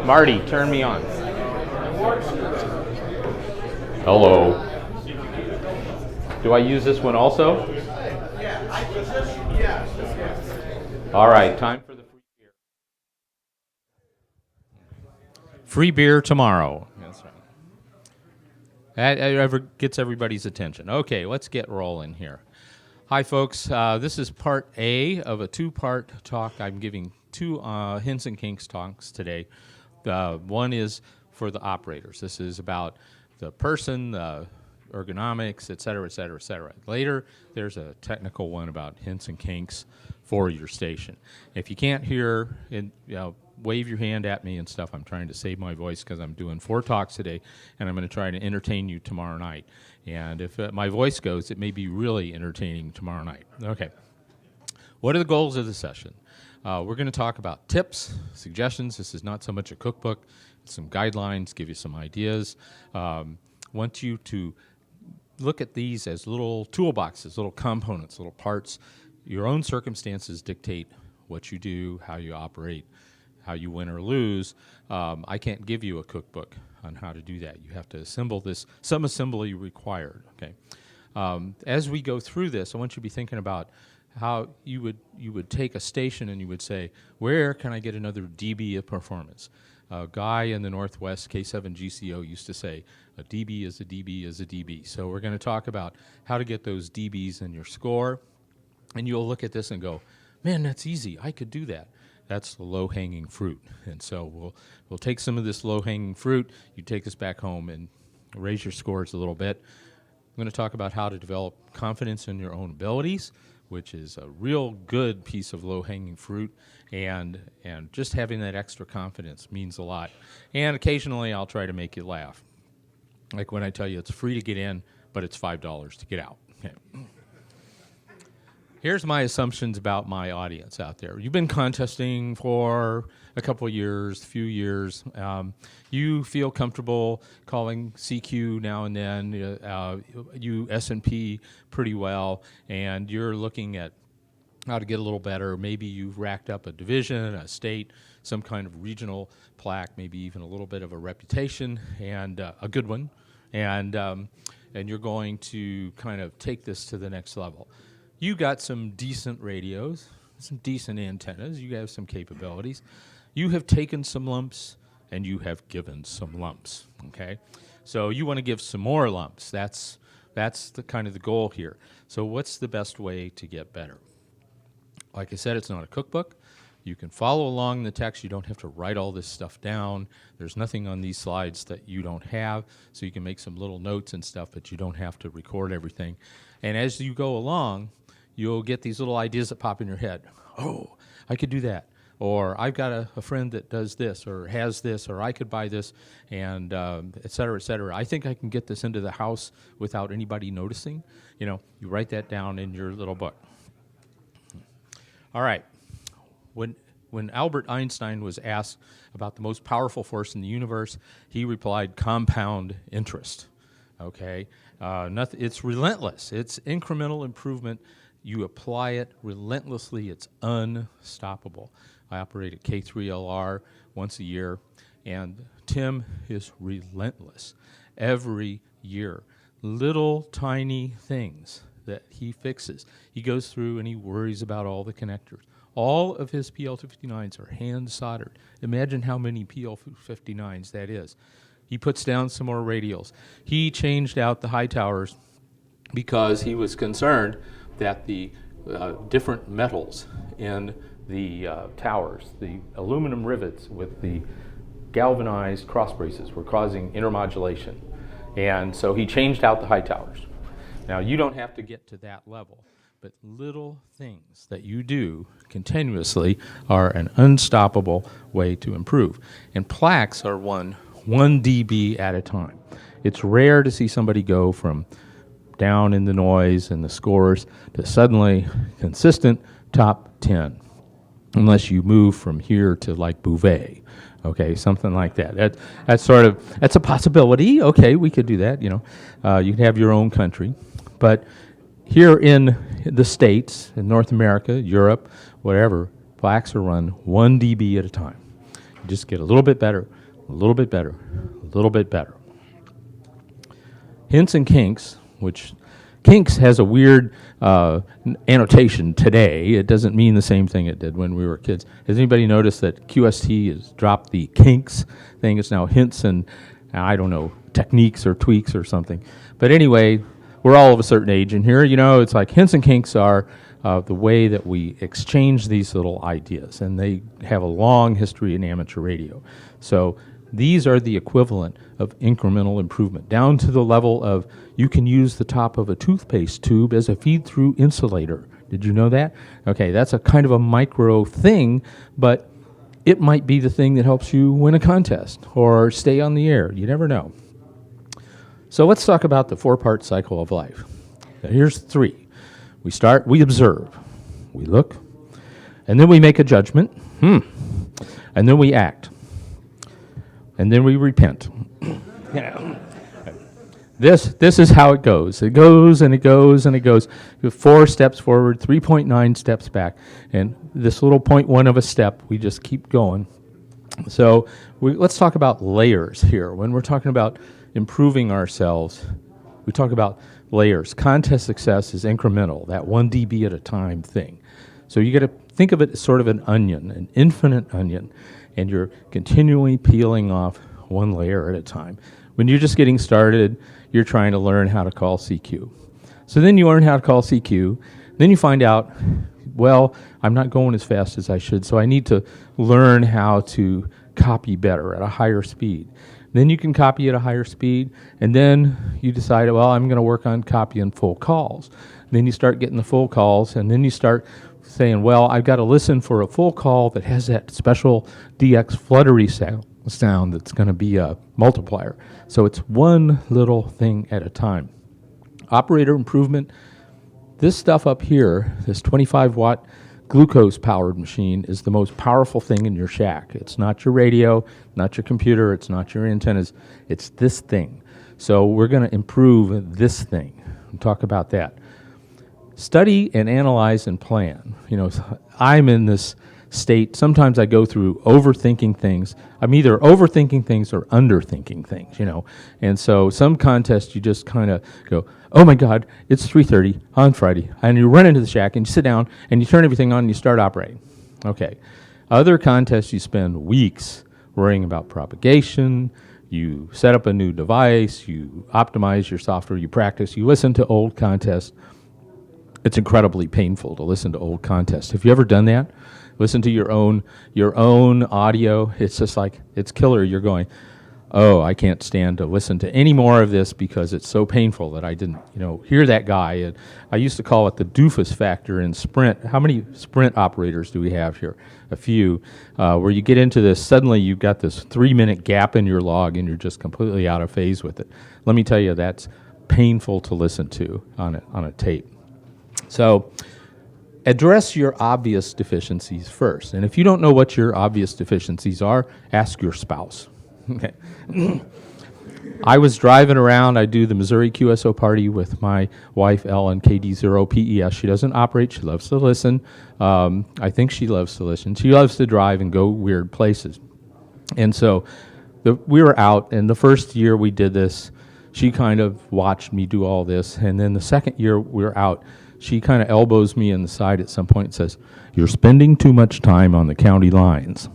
Marty, turn me on. Hello. Do I use this one also? All right, time for the free beer. Free beer tomorrow. That's right. That ever gets everybody's attention. Okay, let's get rolling here. Hi, folks. This is part A of a two-part talk. I'm giving two Hints and Kinks talks today. One is for the operators. This is about the person, the ergonomics, et cetera, et cetera, et cetera. Later, there's a technical one about hints and kinks for your station. If you can't hear, wave your hand at me and stuff. I'm trying to save my voice because I'm doing 4 talks today, and I'm going to try to entertain you tomorrow night. And if my voice goes, it may be really entertaining tomorrow night. Okay. What are the goals of the session? We're going to talk about tips, suggestions. This is not so much a cookbook. It's some guidelines, give you some ideas. Want you to look at these as little toolboxes, little components, little parts. Your own circumstances dictate what you do, how you operate, how you win or lose. I can't give you a cookbook on how to do that. You have to assemble this, some assembly required, okay? As we go through this, I want you to be thinking about how you would take a station and you would say, where can I get another dB of performance? A guy in the Northwest, K7GCO, used to say, a dB is a dB is a dB. So we're going to talk about how to get those dBs in your score, and you'll look at this and go, man, that's easy. I could do that. That's the low-hanging fruit. And so we'll take some of this low-hanging fruit. You take this back home and raise your scores a little bit. I'm going to talk about how to develop confidence in your own abilities, which is a real good piece of low-hanging fruit, and just having that extra confidence means a lot. And occasionally I'll try to make you laugh. Like when I tell you it's free to get in, but it's $5 to get out. Okay. Here's my assumptions about my audience out there. You've been contesting for a couple of years, few years. You feel comfortable calling CQ now and then. You S&P pretty well, and you're looking at how to get a little better. Maybe you've racked up a division, a state, some kind of regional plaque, maybe even a little bit of a reputation, and a good one. And you're going to kind of take this to the next level. You got some decent radios, some decent antennas. You have some capabilities. You have taken some lumps, and you have given some lumps, okay? So you want to give some more lumps. That's the kind of the goal here. So what's the best way to get better? Like I said, it's not a cookbook. You can follow along the text. You don't have to write all this stuff down. There's nothing on these slides that you don't have, so you can make some little notes and stuff, but you don't have to record everything. And as you go along, you'll get these little ideas that pop in your head. Oh, I could do that. Or I've got a friend that does this or has this, or I could buy this, and et cetera, et cetera. I think I can get this into the house without anybody noticing. You write that down in your little book. All right. When Albert Einstein was asked about the most powerful force in the universe, he replied, compound interest. Okay? It's relentless. It's incremental improvement. You apply it relentlessly. It's unstoppable. I operate at K3LR once a year, and Tim is relentless. Every year, little tiny things that he fixes. He goes through and he worries about all the connectors. All of his PL259s are hand soldered. Imagine how many PL259s that is. He puts down some more radials. He changed out the high towers because he was concerned that the different metals in the towers, the aluminum rivets with the galvanized cross braces, were causing intermodulation. And so he changed out the high towers. Now, you don't have to get to that level, but little things that you do continuously are an unstoppable way to improve. And plaques are 1 dB at a time. It's rare to see somebody go from down in the noise and the scores to suddenly consistent top 10, unless you move from here to like Bouvet, okay, something like that. That's a possibility. Okay, we could do that. You can have your own country, but here in the States, in North America, Europe, whatever, plaques are run 1 dB at a time. Just get a little bit better, a little bit better, a little bit better. Hints and kinks, which Kinks has a weird annotation today. It doesn't mean the same thing it did when we were kids. Has anybody noticed that QST has dropped the Kinks thing? It's now hints and, I don't know, techniques or tweaks or something. But anyway, we're all of a certain age in here. You know, it's like hints and kinks are the way that we exchange these little ideas, and they have a long history in amateur radio. So these are the equivalent of incremental improvement, down to the level of you can use the top of a toothpaste tube as a feed-through insulator. Did you know that? Okay, that's a kind of a micro thing, but it might be the thing that helps you win a contest or stay on the air. You never know. So let's talk about the four-part cycle of life. Now, here's three. We start, we observe, we look, and then we make a judgment, and then we act, and then we repent. Yeah. This is how it goes. It goes and it goes and it goes. 4 steps forward, 3.9 steps back, and this little 0.1 of a step, we just keep going. So let's talk about layers here. When we're talking about improving ourselves, we talk about layers. Contest success is incremental, that 1 dB at a time thing. So you got to think of it as sort of an onion, an infinite onion, and you're continually peeling off 1 layer at a time. When you're just getting started, you're trying to learn how to call CQ. So then you learn how to call CQ, then you find out, well, I'm not going as fast as I should, so I need to learn how to copy better at a higher speed. Then you can copy at a higher speed, and then you decide, well, I'm going to work on copying full calls. Then you start getting the full calls, and then you start saying, well, I've got to listen for a full call that has that special DX fluttery sound that's going to be a multiplier. So it's one little thing at a time. Operator improvement, this stuff up here, this 25-watt glucose-powered machine is the most powerful thing in your shack. It's not your radio, not your computer, it's not your antennas, it's this thing. So we're going to improve this thing. We'll talk about that. Study and analyze and plan. You know, I'm in this state, sometimes I go through overthinking things. I'm either overthinking things or underthinking things, you know. And so some contests you just kind of go, oh my God, it's 3:30 on Friday. And you run into the shack and you sit down and you turn everything on and you start operating. Okay. Other contests you spend weeks worrying about propagation, you set up a new device, you optimize your software, you practice, you listen to old contests. It's incredibly painful to listen to old contests. Have you ever done that? Listen to your own audio. It's just like, it's killer. You're going, oh, I can't stand to listen to any more of this because it's so painful that I didn't, hear that guy. And I used to call it the doofus factor in Sprint. How many Sprint operators do we have here? A few. Where you get into this, suddenly you've got this 3-minute gap in your log and you're just completely out of phase with it. Let me tell you, that's painful to listen to on a tape. So address your obvious deficiencies first. And if you don't know what your obvious deficiencies are, ask your spouse. Okay. I was driving around. I do the Missouri QSO party with my wife, Ellen, KD0PES. She doesn't operate. She loves to listen. I think she loves to listen. She loves to drive and go weird places. And so we were out, and the first year we did this, she kind of watched me do all this. And then the second year we were out, she kind of elbows me in the side at some point and says, "You're spending too much time on the county lines."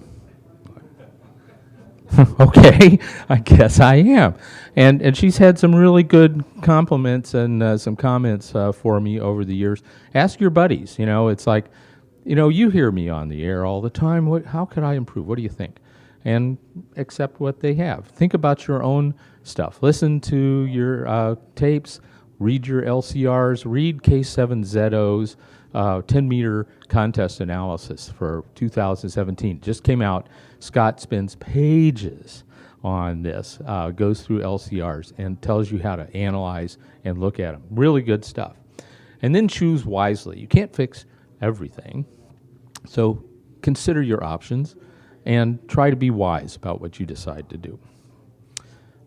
Okay, I guess I am. And she's had some really good compliments and some comments for me over the years. Ask your buddies. It's like, you hear me on the air all the time. How could I improve? What do you think? And accept what they have. Think about your own stuff. Listen to your tapes. Read your LCRs, read K7ZO's 10-meter contest analysis for 2017. Just came out. Scott spends pages on this, goes through LCRs and tells you how to analyze and look at them. Really good stuff. And then choose wisely. You can't fix everything, so consider your options and try to be wise about what you decide to do.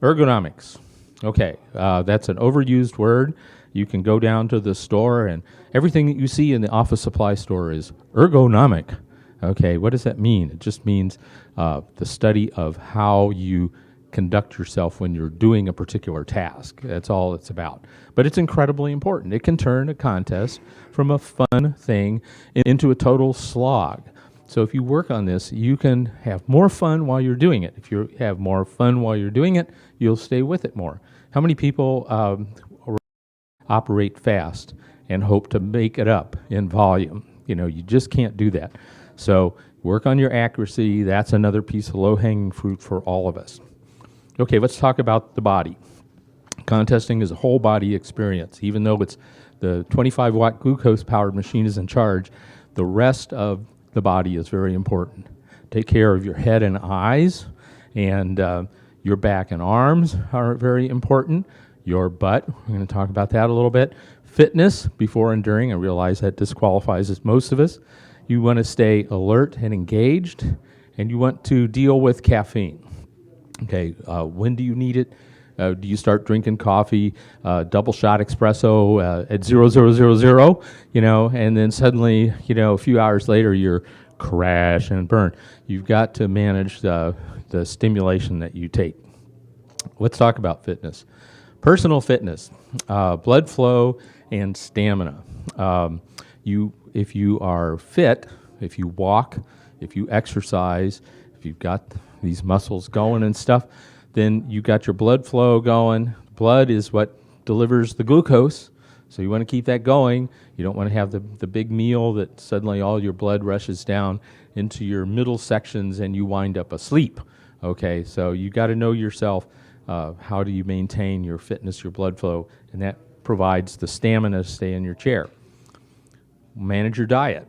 Ergonomics. Okay, that's an overused word. You can go down to the store and everything that you see in the office supply store is ergonomic. Okay, what does that mean? It just means the study of how you conduct yourself when you're doing a particular task. That's all it's about. But it's incredibly important. It can turn a contest from a fun thing into a total slog. So if you work on this, you can have more fun while you're doing it. If you have more fun while you're doing it, you'll stay with it more. How many people operate fast and hope to make it up in volume? You just can't do that. So work on your accuracy. That's another piece of low-hanging fruit for all of us. Okay, let's talk about the body. Contesting is a whole body experience. Even though it's the 25-watt glucose-powered machine is in charge, the rest of the body is very important. Take care of your head and eyes, and your back and arms are very important. Your butt, we're going to talk about that a little bit. Fitness, before and during, I realize that disqualifies most of us. You want to stay alert and engaged, and you want to deal with caffeine. Okay, when do you need it? Do you start drinking coffee, double shot espresso at 0000, and then suddenly, a few hours later, you're crash and burn. You've got to manage the stimulation that you take. Let's talk about fitness. Personal fitness, blood flow and stamina. If you are fit, if you walk, if you exercise, if you've got these muscles going and stuff, then you got your blood flow going. Blood is what delivers the glucose, so you want to keep that going. You don't want to have the big meal that suddenly all your blood rushes down into your middle sections and you wind up asleep. Okay, so you got to know yourself. How do you maintain your fitness, your blood flow, and that provides the stamina to stay in your chair. Manage your diet.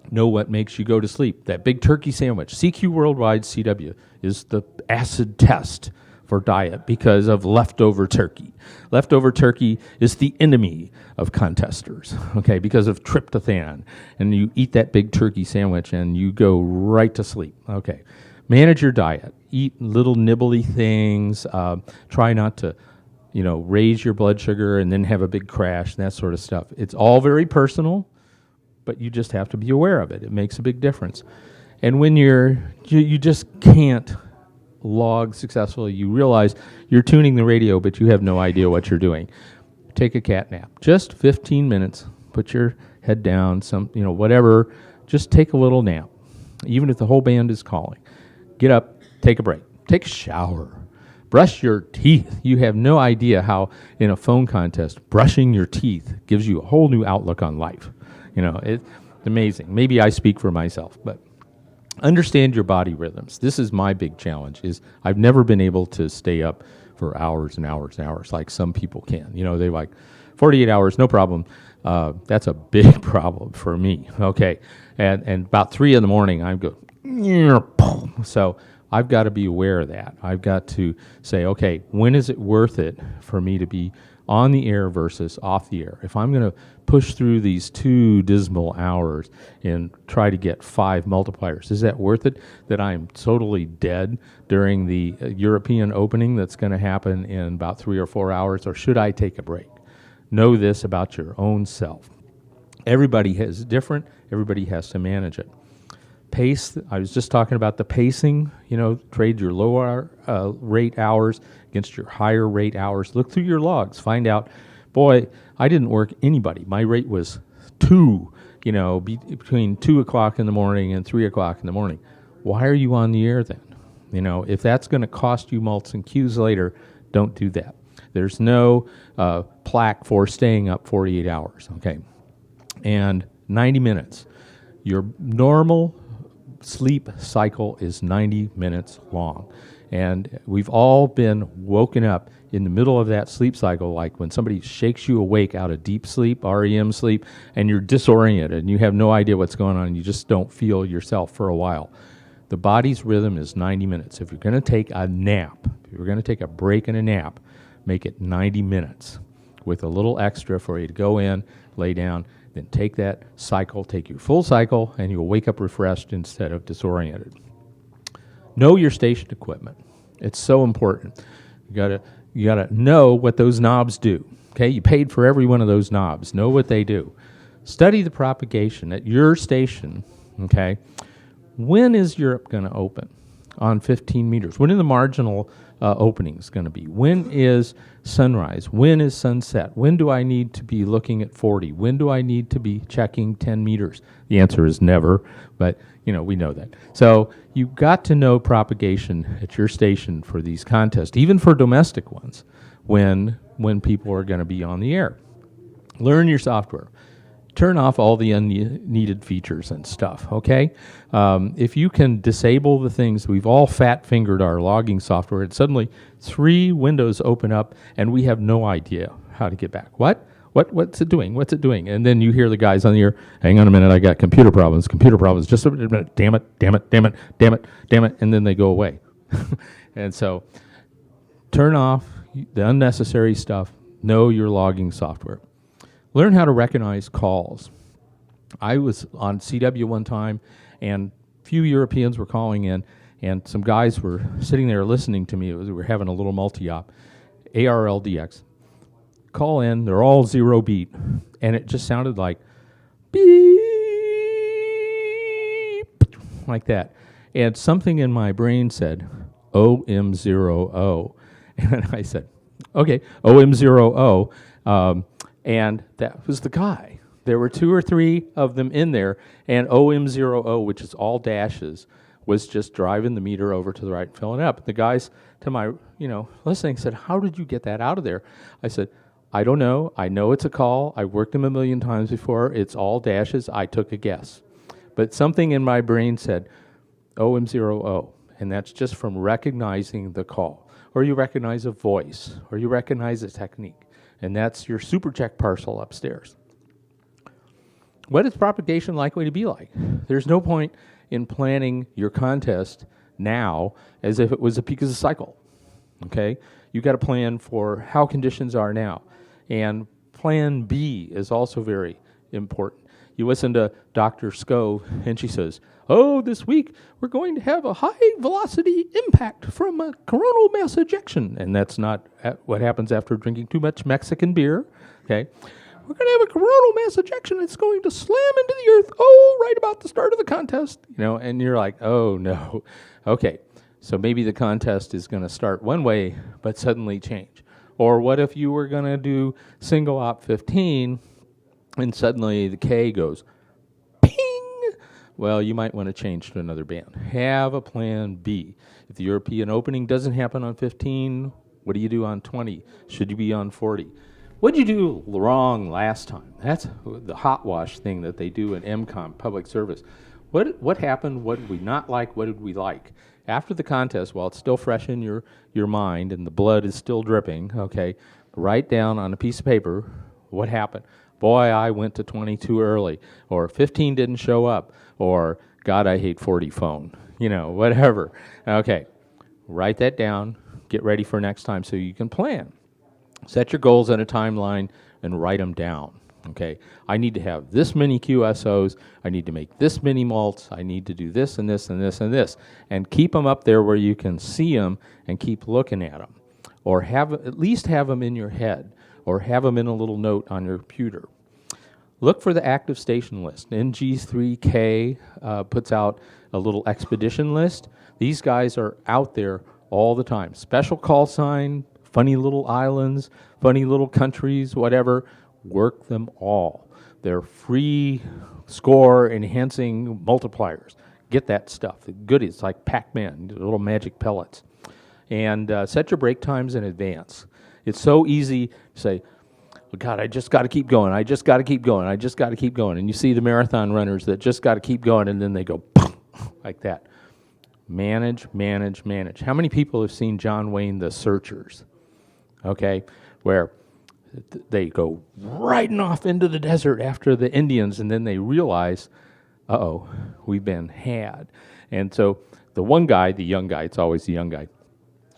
Know what makes you go to sleep. That big turkey sandwich. CQ Worldwide CW is the acid test for diet because of leftover turkey. Leftover turkey is the enemy of contesters, okay, because of tryptophan. And you eat that big turkey sandwich and you go right to sleep. Okay. Manage your diet. Eat little nibbly things. Try not to, raise your blood sugar and then have a big crash and that sort of stuff. It's all very personal, but you just have to be aware of it. It makes a big difference. And when you just can't log successfully, you realize you're tuning the radio, but you have no idea what you're doing. Take a cat nap. Just 15 minutes. Put your head down, whatever. Just take a little nap, even if the whole band is calling. Get up, take a break. Take a shower. Brush your teeth. You have no idea how, in a phone contest, brushing your teeth gives you a whole new outlook on life. It's amazing. Maybe I speak for myself, but understand your body rhythms. This is my big challenge, is I've never been able to stay up for hours and hours and hours like some people can. They're like, 48 hours, no problem. That's a big problem for me, okay? And about 3 in the morning, I go, so I've got to be aware of that. I've got to say, okay, when is it worth it for me to be on the air versus off the air? If I'm going to push through these 2 dismal hours and try to get 5 multipliers, is that worth it, that I'm totally dead during the European opening that's going to happen in about 3 or 4 hours, or should I take a break? Know this about your own self. Everybody is different. Everybody has to manage it. Pace, I was just talking about the pacing, trade your lower rate hours against your higher rate hours. Look through your logs, find out, boy, I didn't work anybody. My rate was 2, between 2 o'clock in the morning and 3 o'clock in the morning. Why are you on the air then? If that's going to cost you mults and Qs later, don't do that. There's no plaque for staying up 48 hours, okay? And 90 minutes. Your normal sleep cycle is 90 minutes long. And we've all been woken up in the middle of that sleep cycle, like when somebody shakes you awake out of deep sleep, REM sleep, and you're disoriented and you have no idea what's going on and you just don't feel yourself for a while. The body's rhythm is 90 minutes. If you're going to take a nap, if you're going to take a break and a nap, make it 90 minutes with a little extra for you to go in, lay down, then take that cycle, take your full cycle, and you'll wake up refreshed instead of disoriented. Know your station equipment. It's so important. You gotta know what those knobs do. Okay, you paid for every one of those knobs. Know what they do. Study the propagation at your station. okay? When is Europe going to open on 15 meters? When are the marginal openings going to be? When is sunrise? When is sunset? When do I need to be looking at 40? When do I need to be checking 10 meters? The answer is never, but we know that. So you've got to know propagation at your station for these contests, even for domestic ones, when people are going to be on the air. Learn your software. Turn off all the unneeded features and stuff, okay? If you can disable the things, we've all fat-fingered our logging software, and suddenly 3 windows open up, and we have no idea how to get back. What's it doing? What's it doing? And then you hear the guys on the air, hang on a minute, I got computer problems, just a minute, damn it, and then they go away. And so turn off the unnecessary stuff, know your logging software. Learn how to recognize calls. I was on CW one time, and a few Europeans were calling in, and some guys were sitting there listening to me. We were having a little multi-op, ARLDX. Call in, they're all 0 beat, and it just sounded like beep, like that. And something in my brain said, OM0O. And I said, okay, OM0O. And that was the guy. There were 2 or 3 of them in there, and OM0O, which is all dashes, was just driving the meter over to the right and filling up. The guys to my, listening said, how did you get that out of there? I said, I don't know. I know it's a call. I worked them a million times before. It's all dashes. I took a guess. But something in my brain said OM0O, and that's just from recognizing the call. Or you recognize a voice, or you recognize a technique. And that's your super check parcel upstairs. What is propagation likely to be like? There's no point in planning your contest now as if it was a peak of the cycle, okay? You got to plan for how conditions are now. And plan B is also very important. You listen to Dr. Sco, and she says, this week we're going to have a high velocity impact from a coronal mass ejection. And that's not what happens after drinking too much Mexican beer, okay? We're going to have a coronal mass ejection. It's going to slam into the earth, right about the start of the contest. And you're like, oh, no. Okay, so maybe the contest is going to start one way, but suddenly change. Or what if you were going to do single op 15, and suddenly the K goes, ping! Well, you might want to change to another band. Have a plan B. If the European opening doesn't happen on 15, what do you do on 20? Should you be on 40? What did you do wrong last time? That's the hot wash thing that they do in MCOM, public service. What happened? What did we not like? What did we like? After the contest, while it's still fresh in your mind and the blood is still dripping, okay, write down on a piece of paper what happened. Boy, I went to 20 too early, or 15 didn't show up, or God, I hate 40 phone, whatever. Okay, write that down, get ready for next time so you can plan. Set your goals on a timeline and write them down, okay? I need to have this many QSOs, I need to make this many malts, I need to do this and this and this and this, and keep them up there where you can see them and keep looking at them, or at least have them in your head, or have them in a little note on your computer. Look for the active station list. NG3K puts out a little expedition list. These guys are out there all the time. Special call sign, funny little islands, funny little countries, whatever. Work them all. They're free score enhancing multipliers. Get that stuff. The goodies like Pac-Man, little magic pellets. And set your break times in advance. It's so easy to say, oh God, I just got to keep going. I just got to keep going. I just got to keep going. And you see the marathon runners that just got to keep going, and then they go like that. Manage, manage, manage. How many people have seen John Wayne, The Searchers? Okay, where they go riding off into the desert after the Indians, and then they realize, uh-oh, we've been had. And so the one guy, the young guy, it's always the young guy,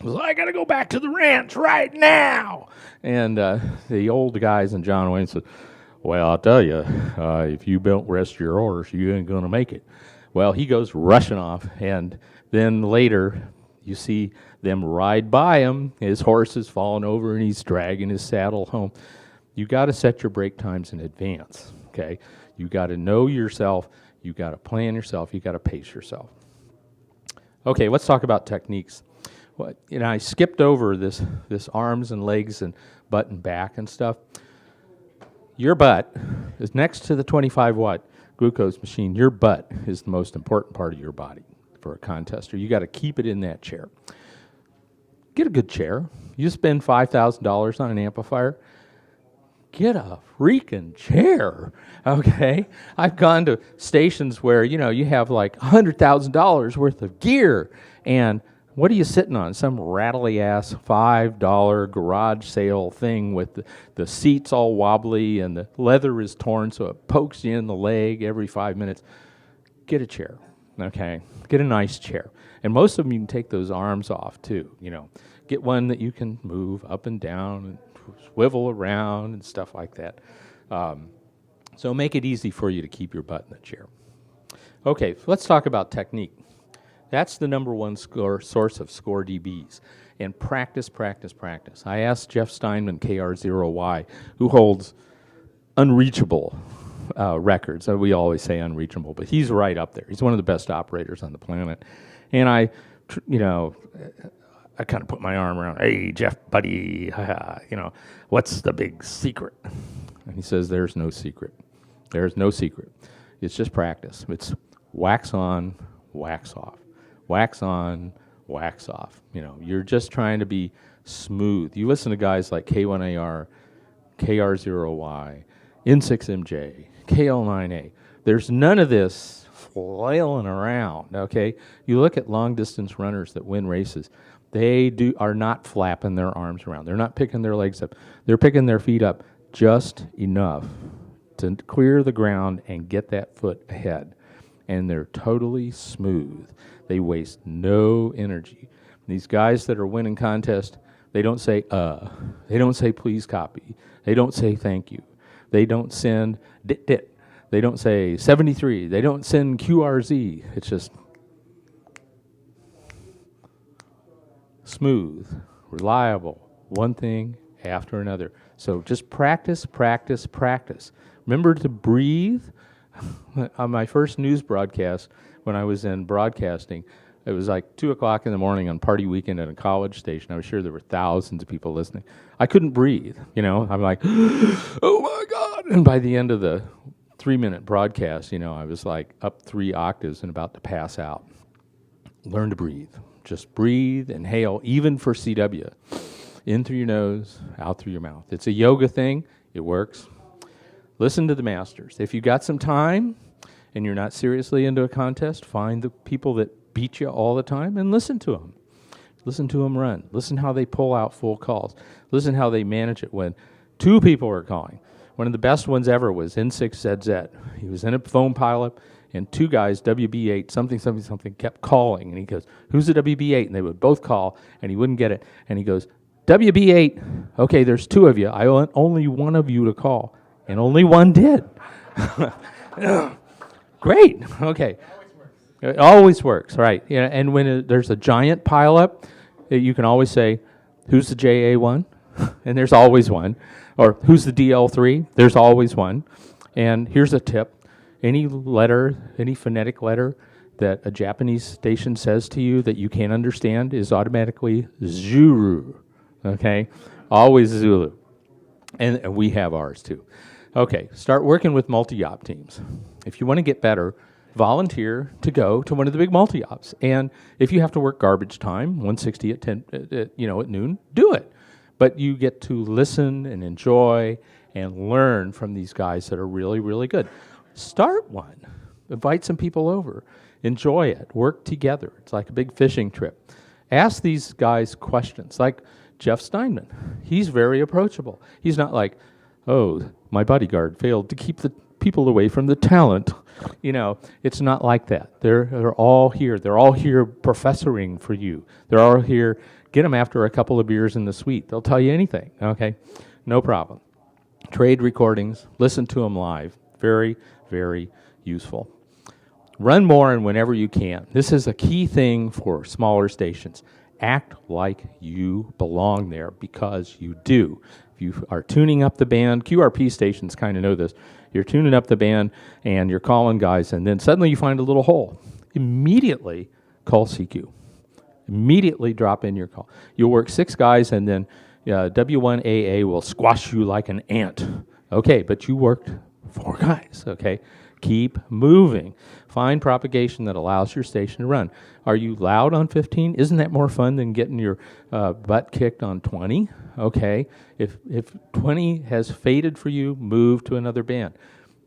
was, I got to go back to the ranch right now. And the old guys and John Wayne said, well, I'll tell you, if you don't rest your horse, you ain't going to make it. Well, he goes rushing off, and then later you see them ride by him. His horse is falling over, and he's dragging his saddle home. You got to set your break times in advance, okay? You got to know yourself. You got to plan yourself. You got to pace yourself. Okay, let's talk about techniques. Well, I skipped over this arms and legs and butt and back and stuff. Your butt is next to the 25-watt glucose machine. Your butt is the most important part of your body for a contester. You got to keep it in that chair. Get a good chair. You spend $5,000 on an amplifier. Get a freaking chair, okay? I've gone to stations where, you have like $100,000 worth of gear, and what are you sitting on? Some rattly-ass $5 garage sale thing with the seats all wobbly and the leather is torn so it pokes you in the leg every 5 minutes. Get a chair, okay? Get a nice chair. And most of them you can take those arms off too, Get one that you can move up and down and swivel around and stuff like that. So make it easy for you to keep your butt in the chair. Okay, let's talk about technique. That's the number one source of score DBs. And practice, practice, practice. I asked Jeff Steinman, KR0Y, who holds unreachable records. We always say unreachable, but he's right up there. He's one of the best operators on the planet. And I kind of put my arm around, hey, Jeff, buddy, what's the big secret? And he says, there's no secret. There's no secret. It's just practice. It's wax on, wax off. Wax on, wax off. You're just trying to be smooth. You listen to guys like K1AR, KR0Y, N6MJ, KL9A. There's none of this flailing around, okay? You look at long-distance runners that win races. They are not flapping their arms around. They're not picking their legs up. They're picking their feet up just enough to clear the ground and get that foot ahead. And they're totally smooth. They waste no energy. These guys that are winning contests, they don't say, They don't say, please copy. They don't say, thank you. They don't send, dit. They don't say, 73. They don't send QRZ. It's just smooth, reliable, one thing after another. So just practice, practice, practice. Remember to breathe. On my first news broadcast, when I was in broadcasting, it was like 2 o'clock in the morning on party weekend at a college station. I was sure there were thousands of people listening. I couldn't breathe, I'm like, oh my God. And by the end of the 3-minute broadcast, I was like up 3 octaves and about to pass out. Learn to breathe. Just breathe, inhale, even for CW. In through your nose, out through your mouth. It's a yoga thing. It works. Listen to the masters. If you got some time and you're not seriously into a contest, find the people that beat you all the time and listen to them. Listen to them run. Listen how they pull out full calls. Listen how they manage it when 2 people are calling. One of the best ones ever was N6ZZ. He was in a phone pileup, and 2 guys, WB8, something, kept calling. And he goes, who's the WB8? And they would both call, and he wouldn't get it. And he goes, WB8, okay, there's 2 of you. I want only one of you to call. And only one did. Great, okay. It always works, right. And when there's a giant pileup, you can always say, who's the JA1? And there's always one. Or who's the DL3? There's always one. And here's a tip. Any letter, any phonetic letter that a Japanese station says to you that you can't understand is automatically Zulu, okay? Always Zulu. And we have ours too. Okay, start working with multi-op teams. If you want to get better, volunteer to go to one of the big multi-ops. And if you have to work garbage time, 160 at 10, at noon, do it. But you get to listen and enjoy and learn from these guys that are really, really good. Start one. Invite some people over. Enjoy it. Work together. It's like a big fishing trip. Ask these guys questions. Like Jeff Steinman. He's very approachable. He's not like, oh, my bodyguard failed to keep the people away from the talent. It's not like that. They're all here. They're all here professoring for you. They're all here. Get them after a couple of beers in the suite. They'll tell you anything, okay? No problem. Trade recordings. Listen to them live. Very, very useful. Run more and whenever you can. This is a key thing for smaller stations. act like you belong there, because you do. If you are tuning up the band, QRP stations kind of know this. You're tuning up the band and you're calling guys, and then suddenly you find a little hole. Immediately call CQ. Immediately drop in your call. You'll work 6 guys, and then W1AA will squash you like an ant. Okay, but you worked 4 guys, okay? Keep moving. Find propagation that allows your station to run. Are you loud on 15? Isn't that more fun than getting your butt kicked on 20? Okay, if 20 has faded for you, move to another band.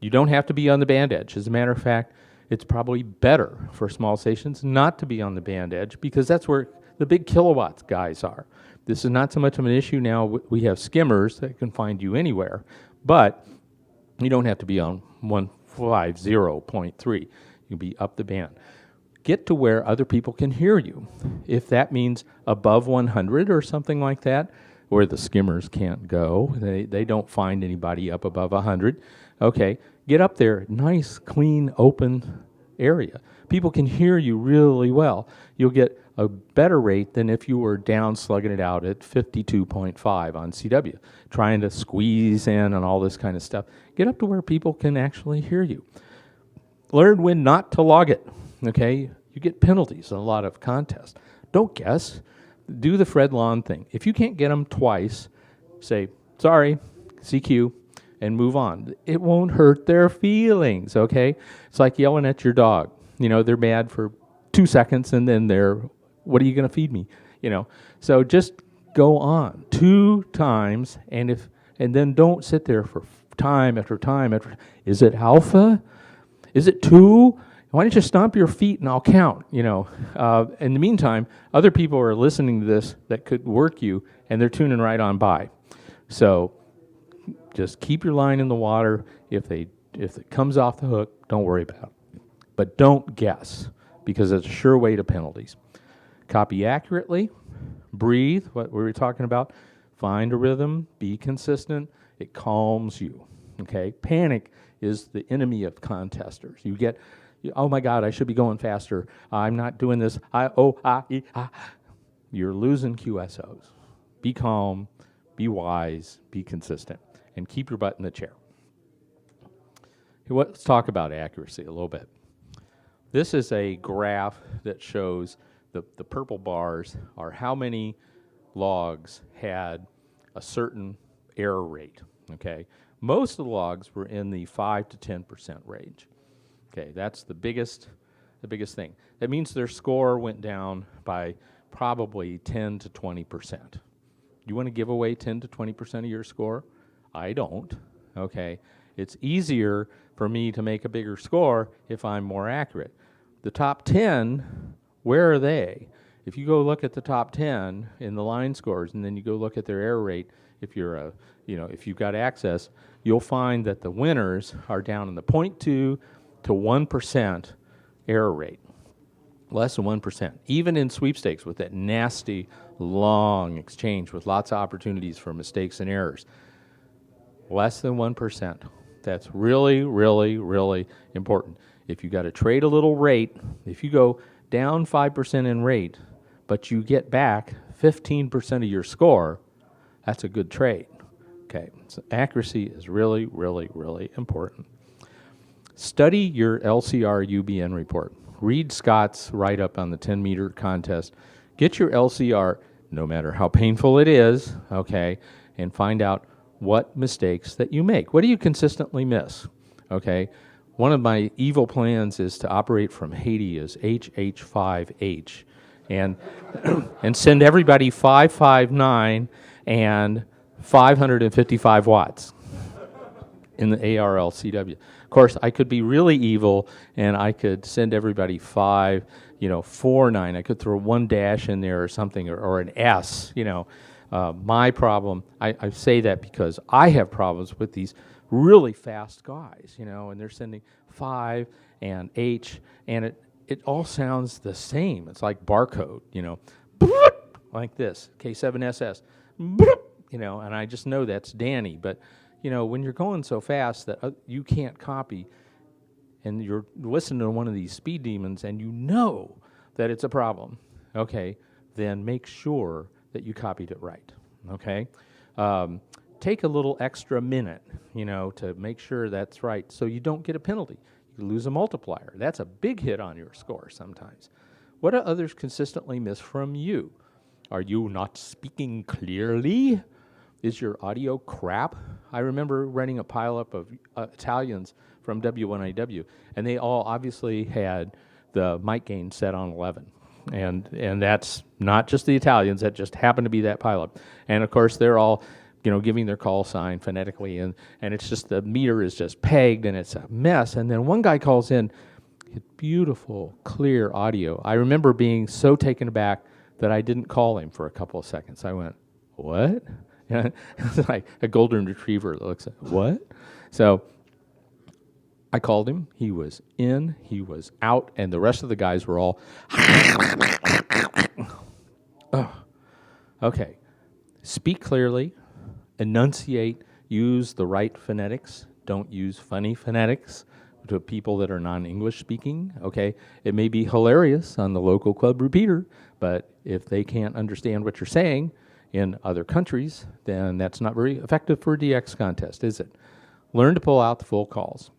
You don't have to be on the band edge. As a matter of fact, it's probably better for small stations not to be on the band edge, because that's where the big kilowatts guys are. This is not so much of an issue now. We have skimmers that can find you anywhere, but you don't have to be on 150.3. You can be up the band. Get to where other people can hear you. If that means above 100 or something like that, where the skimmers can't go, they don't find anybody up above 100, okay, get up there, nice, clean, open area. People can hear you really well. You'll get a better rate than if you were down slugging it out at 52.5 on CW, trying to squeeze in and all this kind of stuff. Get up to where people can actually hear you. Learn when not to log it, okay? You get penalties in a lot of contests. Don't guess. Do the Fred Lawn thing. If you can't get them twice, say, sorry, CQ, and move on. It won't hurt their feelings, okay? It's like yelling at your dog. You know, they're mad for 2 seconds, and then they're, what are you going to feed me? You know, so just go on 2 times, and then don't sit there for time after time after. Is it alpha? Is it 2? Why don't you stomp your feet and I'll count, you know. In the meantime, other people are listening to this that could work you, and they're tuning right on by. So just keep your line in the water. If it comes off the hook, don't worry about it. But don't guess, because it's a sure way to penalties. Copy accurately, breathe, what we were talking about, find a rhythm, be consistent. It calms you, okay? Panic is the enemy of contesters. You get, oh my God, I should be going faster. I'm not doing this. You're losing QSOs. Be calm, be wise, be consistent, and keep your butt in the chair. Let's talk about accuracy a little bit. This is a graph that shows the purple bars are how many logs had a certain error rate, okay? Most of the logs were in the 5 to 10% range. Okay, that's the biggest thing. That means their score went down by probably 10 to 20%. You want to give away 10 to 20% of your score? I don't, okay? It's easier for me to make a bigger score if I'm more accurate. The top 10, where are they? If you go look at the top 10 in the line scores, and then you go look at their error rate, if you're if you've got access, you'll find that the winners are down in the 0.2 to 1% error rate, less than 1%. Even in sweepstakes with that nasty, long exchange with lots of opportunities for mistakes and errors, less than 1%. That's really, really, really important. If you got to trade a little rate, if you go down 5% in rate, but you get back 15% of your score, that's a good trade. Okay, so accuracy is really, really, really important. Study your LCR UBN report. Read Scott's write-up on the 10-meter contest. Get your LCR, no matter how painful it is, okay, and find out what mistakes that you make. What do you consistently miss? Okay, one of my evil plans is to operate from Haiti as HH5H and and send everybody 559 and 555 watts in the ARLCW. Of course, I could be really evil, and I could send everybody 549. I could throw 1 dash in there or something, or an S, My problem, I say that because I have problems with these really fast guys, and they're sending 5 and H, and it all sounds the same. It's like barcode, like this, K7SS, and I just know that's Danny. But, when you're going so fast that you can't copy, and you're listening to one of these speed demons, and you know that it's a problem, okay, then make sure that you copied it right, okay? Take a little extra minute, to make sure that's right so you don't get a penalty. You lose a multiplier. That's a big hit on your score sometimes. What do others consistently miss from you? Are you not speaking clearly? Is your audio crap? I remember running a pileup of Italians from W1IW, and they all obviously had the mic gain set on 11. And that's not just the Italians, that just happened to be that pileup. And of course, they're all giving their call sign phonetically, and it's just the meter is just pegged, and it's a mess. And then one guy calls in, beautiful, clear audio. I remember being so taken aback that I didn't call him for a couple of seconds. I went, what? It's like a golden retriever that looks at, what? So I called him. He was in, he was out, and the rest of the guys were all, oh. Okay. Speak clearly, enunciate, use the right phonetics. Don't use funny phonetics to people that are non-English speaking, okay? It may be hilarious on the local club repeater, but if they can't understand what you're saying in other countries, then that's not very effective for a DX contest, is it? Learn to pull out the full calls.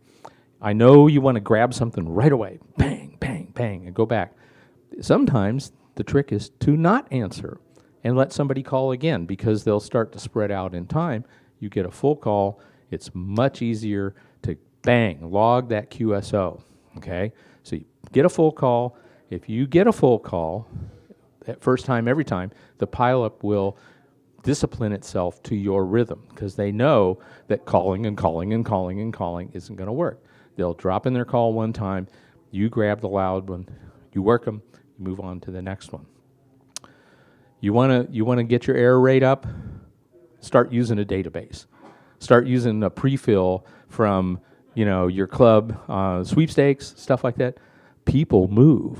I know you want to grab something right away, bang, bang, bang, and go back. Sometimes the trick is to not answer and let somebody call again, because they'll start to spread out in time. You get a full call, it's much easier to bang, log that QSO, okay? So you get a full call. If you get a full call, at first time, every time, the pileup will discipline itself to your rhythm, because they know that calling and calling and calling and calling isn't going to work. They'll drop in their call one time, you grab the loud one, you work them, you move on to the next one. You want to get your error rate up? Start using a database. Start using a pre-fill from your club sweepstakes, stuff like that. People move.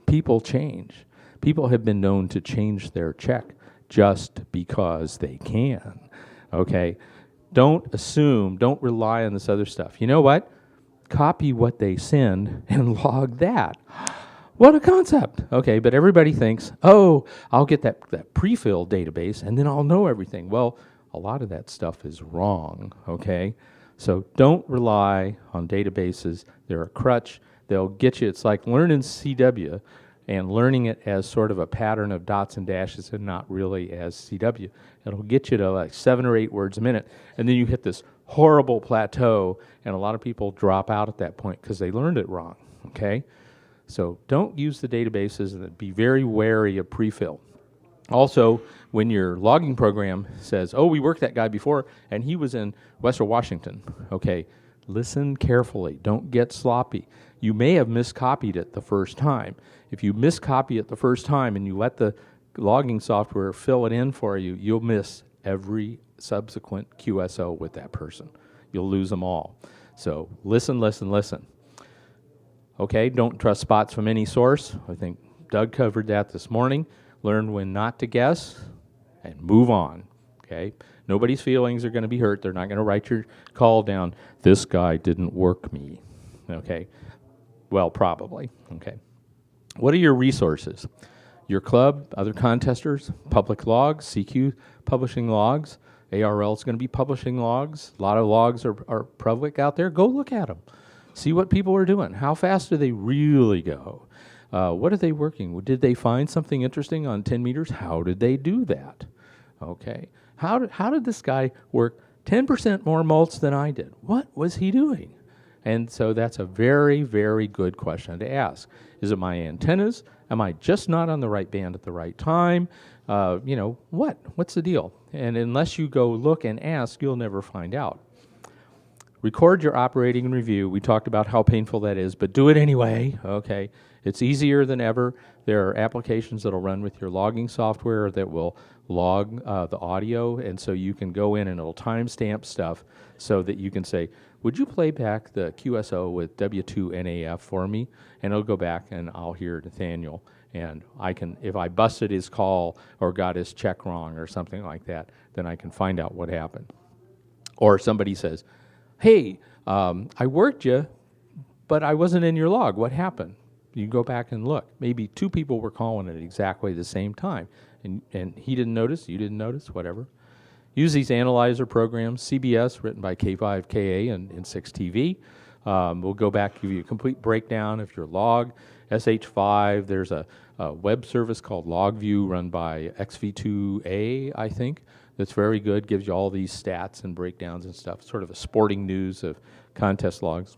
People change. People have been known to change their check just because they can, okay? Don't assume, don't rely on this other stuff. You know what? Copy what they send and log that. What a concept. Okay, but everybody thinks, oh, I'll get that pre-fill database and then I'll know everything. Well, a lot of that stuff is wrong, okay? So don't rely on databases. They're a crutch. They'll get you. It's like learning CW and learning it as sort of a pattern of dots and dashes and not really as CW. It'll get you to like 7 or 8 words a minute, and then you hit this horrible plateau, and a lot of people drop out at that point because they learned it wrong, okay? So don't use the databases, and be very wary of pre-fill. Also, when your logging program says, oh, we worked that guy before, and he was in Western Washington, okay, listen carefully. Don't get sloppy. You may have miscopied it the first time. If you miscopy it the first time and you let the logging software fill it in for you, you'll miss every subsequent QSO with that person. You'll lose them all. So listen, listen, listen. Okay, don't trust spots from any source. I think Doug covered that this morning. Learn when not to guess and move on, okay? Nobody's feelings are going to be hurt. They're not going to write your call down, this guy didn't work me, okay? Well, probably, okay. What are your resources? Your club, other contesters, public logs, CQ publishing logs, ARL is going to be publishing logs. A lot of logs are public out there. Go look at them. See what people are doing. How fast do they really go? What are they working? Did they find something interesting on 10 meters? How did they do that? Okay. How did this guy work 10% more mults than I did? What was he doing? And so that's a very, very good question to ask. Is it my antennas? Am I just not on the right band at the right time? What's the deal? And unless you go look and ask, you'll never find out. Record your operating review. We talked about how painful that is, but do it anyway, okay? It's easier than ever. There are applications that will run with your logging software that will log the audio, and so you can go in and it'll timestamp stuff so that you can say, would you play back the QSO with W2NAF for me? And it'll go back and I'll hear Nathaniel, and I can, if I busted his call or got his check wrong or something like that, then I can find out what happened. Or somebody says, hey, I worked you, but I wasn't in your log. What happened? You go back and look. Maybe two people were calling at exactly the same time, and he didn't notice, you didn't notice, whatever. Use these analyzer programs, CBS, written by K5KA and 6TV. We'll go back, give you a complete breakdown of your log. SH5, there's a web service called LogView run by XV2A, I think, that's very good, gives you all these stats and breakdowns and stuff, sort of a sporting news of contest logs.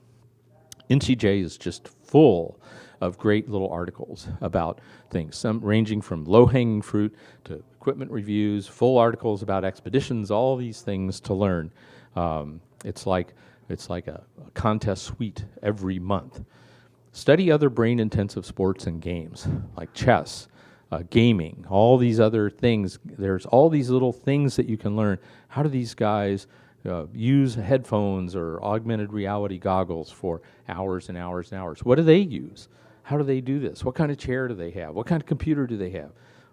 NCJ is just full of great little articles about things, some ranging from low-hanging fruit to equipment reviews, full articles about expeditions, all these things to learn. It's like a contest suite every month. Study other brain-intensive sports and games, like chess, gaming, all these other things. There's all these little things that you can learn. How do these guys use headphones or augmented reality goggles for hours and hours and hours? What do they use? How do they do this? What kind of chair do they have? What kind of computer do they have?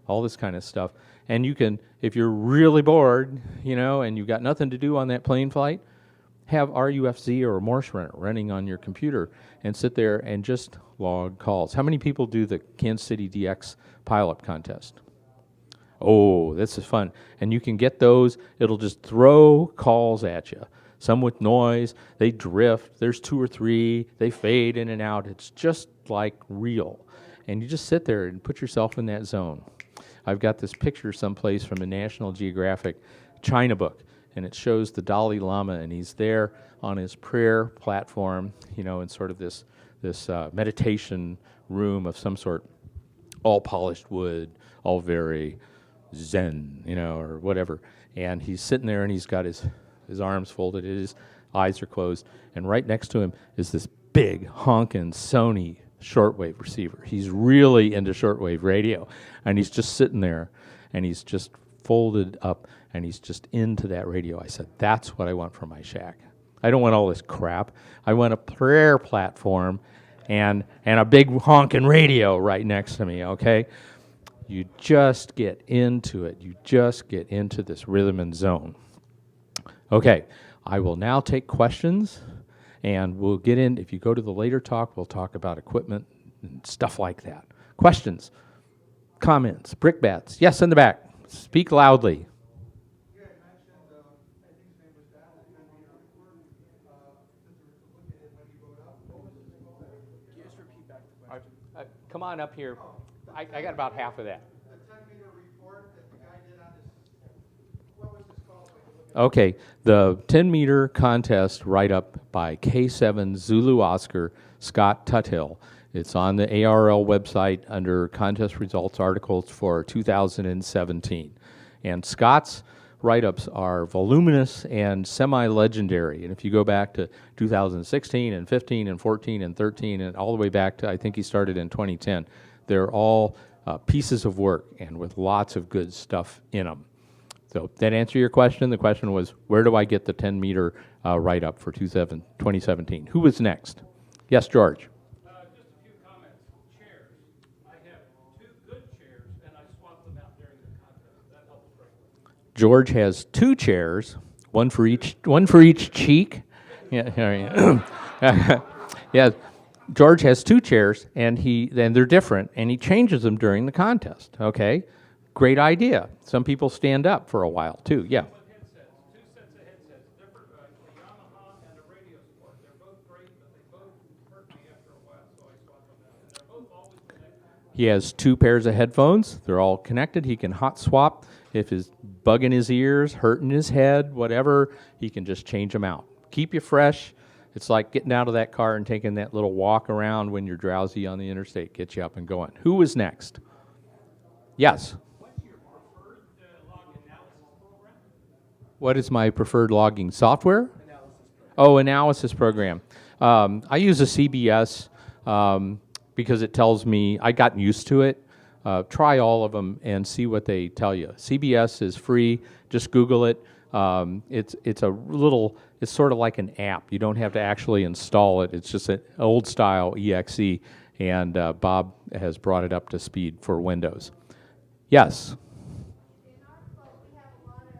All this kind of stuff. And you can, if you're really bored, and you've got nothing to do on that plane flight, have RUFZ or Morse Runner running on your computer and sit there and just log calls. How many people do the Kansas City DX pileup contest? Oh, this is fun. And you can get those. It'll just throw calls at you. Some with noise, they drift, there's 2 or 3, they fade in and out. It's just like real. And you just sit there and put yourself in that zone. I've got this picture someplace from a National Geographic China book, and it shows the Dalai Lama, and he's there on his prayer platform, in sort of this meditation room of some sort, all polished wood, all very Zen, or whatever. And he's sitting there, and he's got his arms folded, his eyes are closed, and right next to him is this big honkin' Sony shortwave receiver. He's really into shortwave radio, and he's just sitting there, and he's just folded up, and he's just into that radio. I said, that's what I want for my shack. I don't want all this crap. I want a prayer platform and a big honkin' radio right next to me, okay? You just get into it. You just get into this rhythm and zone. Okay, I will now take questions, and we'll get in. If you go to the later talk, we'll talk about equipment and stuff like that. Questions, comments, brickbats. Yes, in the back. Speak loudly. You had mentioned, I think his name was Dan, the 10-meter report. Since we were looking at when he wrote up, what was his call? Can you just repeat back the question? Come on up here. I got about half of that. The 10-meter report that the guy did on his, what was his call? Okay, the 10-meter contest write-up by K7 Zulu Oscar Scott Tuthill. It's on the ARL website under contest results articles for 2017. And Scott's write-ups are voluminous and semi-legendary. And if you go back to 2016 and 15 and 14 and 13 and all the way back to, I think he started in 2010, they're all pieces of work and with lots of good stuff in them. So that answer your question? The question was, where do I get the 10-meter write-up for 2017? Who was next? Yes, George. Just a few comments. Chairs. I have 2 good chairs, and I swap them out during the contest. That helps greatly. George has 2 chairs, one for each cheek. Yeah, yeah. George has 2 chairs, and they're different, and he changes them during the contest. Okay, great idea. Some people stand up for a while too. Yeah. With headsets, 2 sets of headsets, different, a Yamaha and a RadioSport. They're both great, but they both hurt me after a while, so I swap them out. And they're both always connected. He has 2 pairs of headphones. They're all connected. He can hot swap if it's bugging his ears, hurting his head, whatever. He can just change them out. Keep you fresh. It's like getting out of that car and taking that little walk around when you're drowsy on the interstate. Get you up and going. Who was next? Yes. What's your preferred log analysis program? What is my preferred logging software? Analysis program. I use a CBS because it tells me, I got used to it. Try all of them and see what they tell you. CBS is free. Just Google it. It's sort of like an app. You don't have to actually install it. It's just an old style EXE, and Bob has brought it up to speed for Windows. Yes? In our club, we have a lot of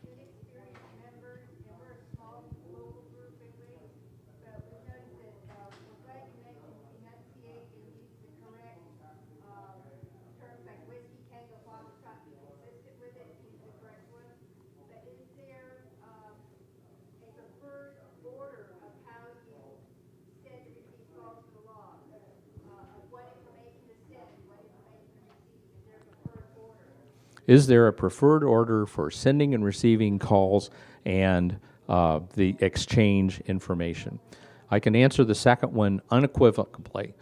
inexperienced members, and we're a small local group anyway. But we noticed that we're glad you mentioned enunciate and use Is there a preferred order for sending and receiving calls and the exchange information? I can answer the second one unequivocally.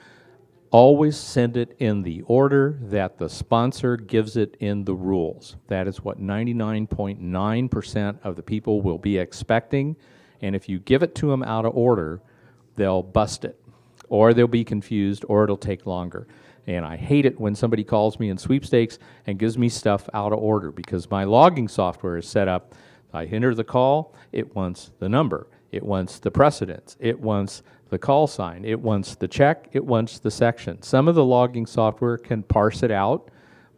Always send it in the order that the sponsor gives it in the rules. That is what 99.9% of the people will be expecting. And if you give it to them out of order, they'll bust it, or they'll be confused, or it'll take longer. And I hate it when somebody calls me in sweepstakes and gives me stuff out of order, because my logging software is set up. I enter the call, it wants the number, it wants the precedence, it wants the call sign, it wants the check, it wants the section. Some of the logging software can parse it out,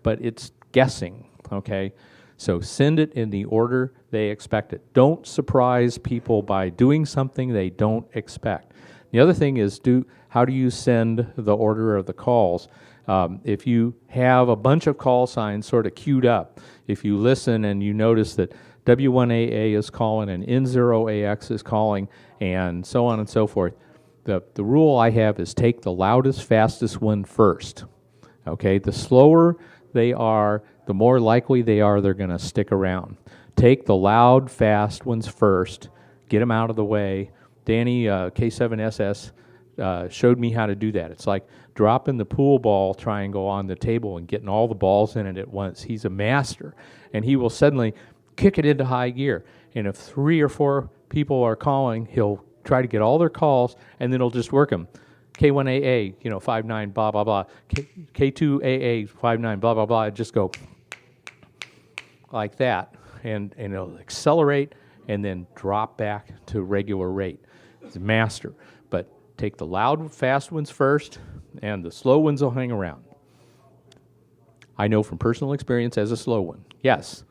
but it's guessing, okay? So send it in the order they expect it. Don't surprise people by doing something they don't expect. The other thing is, how do you send the order of the calls? If you have a bunch of call signs sort of queued up, if you listen and you notice that W1AA is calling and N0AX is calling and so on and so forth, the rule I have is take the loudest, fastest one first. Okay, the slower they are, the more likely they are they're going to stick around. Take the loud, fast ones first, get them out of the way. Danny, K7SS, showed me how to do that. It's like dropping the pool ball triangle on the table and getting all the balls in it at once. He's a master, and he will suddenly kick it into high gear. And if 3 or 4 people are calling, he'll try to get all their calls, and then he'll just work them. K1AA, 59, blah, blah, blah. K2AA, 59, blah, blah, blah. Just go like that, and it'll accelerate and then drop back to regular rate. It's a master. But take the loud, fast ones first, and the slow ones will hang around. I know from personal experience as a slow one. Yes?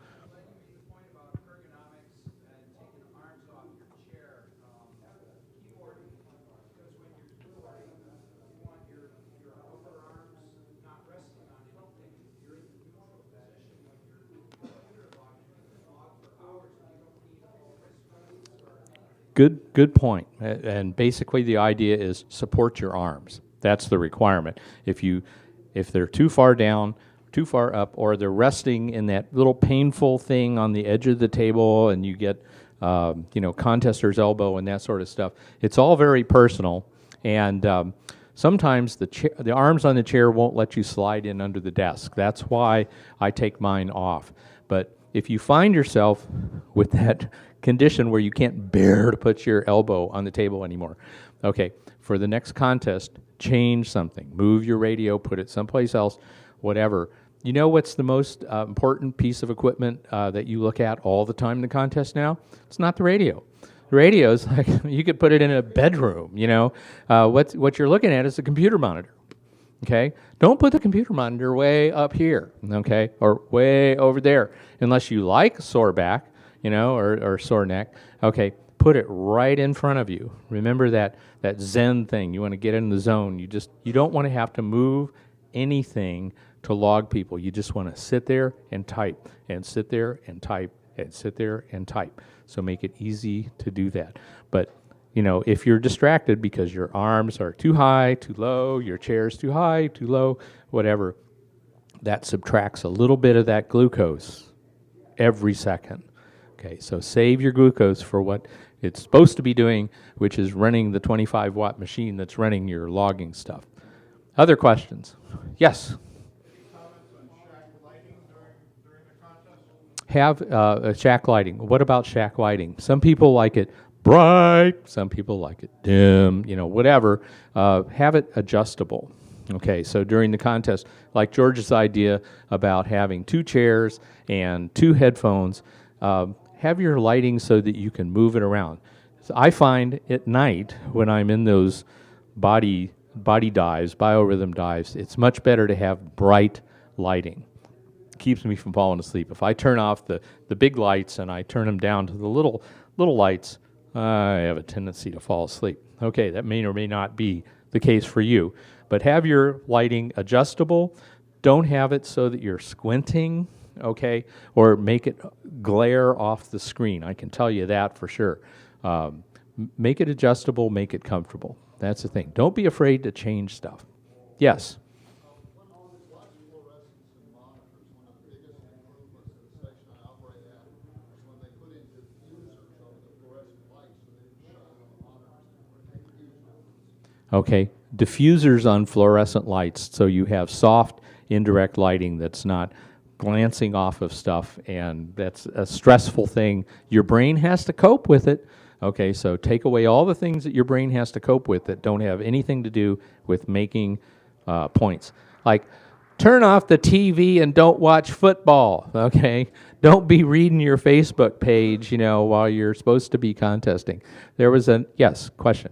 Good point. And basically the idea is support your arms. That's the requirement. If they're too far down, too far up, or they're resting in that little painful thing on the edge of the table, and you get contester's elbow and that sort of stuff, it's all very personal. And sometimes the arms on the chair won't let you slide in under the desk. That's why I take mine off. But if you find yourself with that condition where you can't bear to put your elbow on the table anymore, okay, for the next contest, change something. Move your radio, put it someplace else, whatever. You know what's the most important piece of equipment that you look at all the time in the contest now? It's not the radio. The radio is like, you could put it in a bedroom, What you're looking at is a computer monitor. Okay, don't put the computer monitor way up here, okay, or way over there, unless you like sore back, or sore neck. Okay, put it right in front of you. Remember that Zen thing. You want to get in the zone. You don't want to have to move anything to log people. You just want to sit there and type, and sit there and type, and sit there and type. So make it easy to do that. But if you're distracted because your arms are too high, too low, your chair's too high, too low, whatever, that subtracts a little bit of that glucose every second. Okay, so save your glucose for what it's supposed to be doing, which is running the 25-watt machine that's running your logging stuff. Other questions? Yes? Have shack lighting. What about shack lighting? Some people like it bright, some people like it dim, whatever. Have it adjustable. Okay, so during the contest, like George's idea about having 2 chairs and 2 headphones, have your lighting so that you can move it around. So I find at night when I'm in those body dives, biorhythm dives, it's much better to have bright lighting. Keeps me from falling asleep. If I turn off the big lights and I turn them down to the little lights, I have a tendency to fall asleep. Okay, that may or may not be the case for you, but have your lighting adjustable. Don't have it so that you're squinting, okay, or make it glare off the screen. I can tell you that for sure. Make it adjustable, make it comfortable. That's the thing. Don't be afraid to change stuff. Yes? Okay, diffusers on fluorescent lights, so you have soft indirect lighting that's not glancing off of stuff, and that's a stressful thing. Your brain has to cope with it. Okay, so take away all the things that your brain has to cope with that don't have anything to do with making points. Like, turn off the TV and don't watch football, okay? Don't be reading your Facebook page, while you're supposed to be contesting. There was yes, question.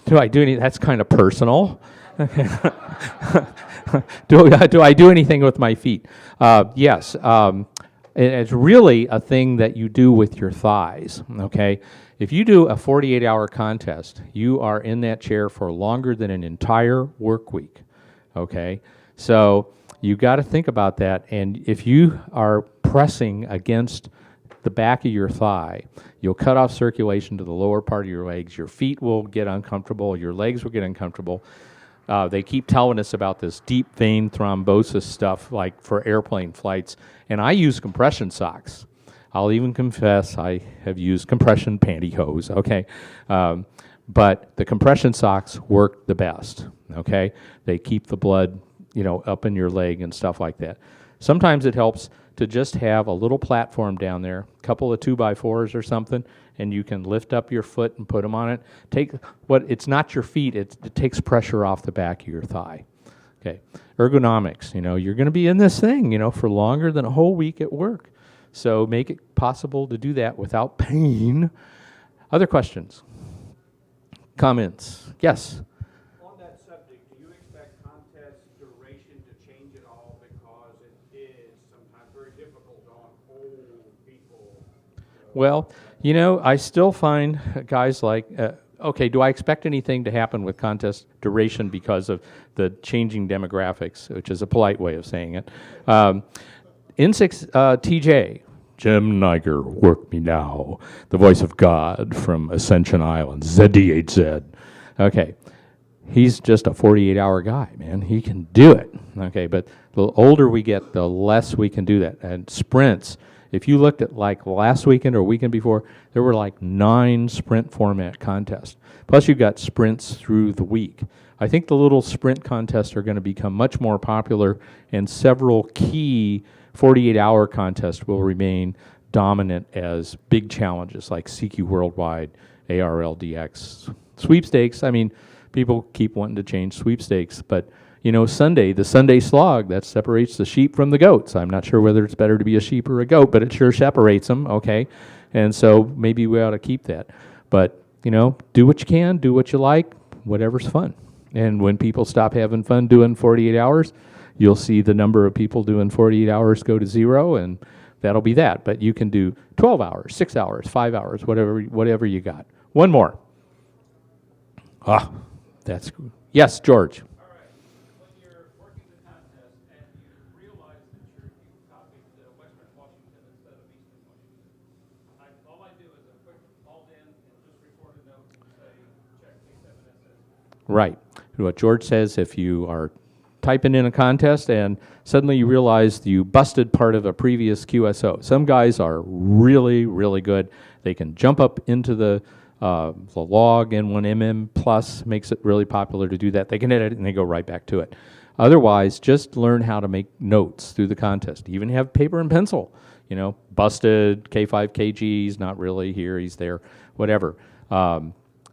Do I do anything? That's kind of personal. do I do anything with my feet? Yes. It's really a thing that you do with your thighs, okay? If you do a 48-hour contest, you are in that chair for longer than an entire work week, okay? So you got to think about that, and if you are pressing against the back of your thigh, you'll cut off circulation to the lower part of your legs. Your feet will get uncomfortable. Your legs will get uncomfortable. They keep telling us about this deep vein thrombosis stuff, like for airplane flights, and I use compression socks. I'll even confess I have used compression pantyhose, okay? But the compression socks work the best, okay? They keep the blood, up in your leg and stuff like that. Sometimes it helps to just have a little platform down there, a couple of 2x4s or something, and you can lift up your foot and put them on it. It's not your feet, it takes pressure off the back of your thigh. Okay, ergonomics, you're going to be in this thing, for longer than a whole week at work. So make it possible to do that without pain. Other questions? Comments? Yes? On that subject, do you expect contest duration to change at all? Because it is sometimes very difficult on old people. Well, I still find guys like, okay, do I expect anything to happen with contest duration because of the changing demographics, which is a polite way of saying it? TJ, Jim Niger, work me now, the voice of God from Ascension Island, ZDHZ. Okay, he's just a 48-hour guy, man. He can do it. Okay, but the older we get, the less we can do that. And sprints, if you looked at like last weekend or weekend before, there were like 9 sprint format contests. Plus you got sprints through the week. I think the little sprint contests are going to become much more popular, and several key 48-hour contests will remain dominant as big challenges like CQ Worldwide, ARLDX. Sweepstakes, people keep wanting to change sweepstakes, but Sunday, the Sunday slog, that separates the sheep from the goats. I'm not sure whether it's better to be a sheep or a goat, but it sure separates them, okay? And so maybe we ought to keep that. But, do what you can, do what you like, whatever's fun. And when people stop having fun doing 48 hours, you'll see the number of people doing 48 hours go to 0, and that'll be that. But you can do 12 hours, 6 hours, 5 hours, whatever you got. One more. That's good. Yes, George. All right, when you're working the contest and you realize that you copied the Western Washington instead of Eastern Washington, all I do is a quick alt in and just record a note and say, check K7SS. Right. What George says, if you are typing in a contest and suddenly you realize you busted part of a previous QSO. Some guys are really, really good. They can jump up into the log, N1MM plus makes it really popular to do that. They can edit it and they go right back to it. Otherwise, just learn how to make notes through the contest. Even have paper and pencil. Busted, K5 KG, he's not really here, he's there, whatever.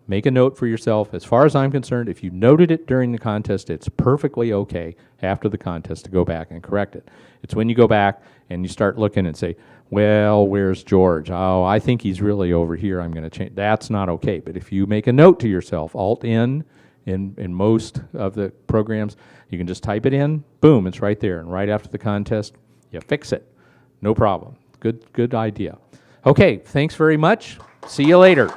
Make a note for yourself. As far as I'm concerned, if you noted it during the contest, it's perfectly okay after the contest to go back and correct it. It's when you go back and you start looking and say, well, where's George? Oh, I think he's really over here. I'm going to change. That's not okay. But if you make a note to yourself, Alt-N in most of the programs, you can just type it in. Boom, it's right there. And right after the contest, you fix it. No problem. Good idea. Okay, thanks very much. See you later.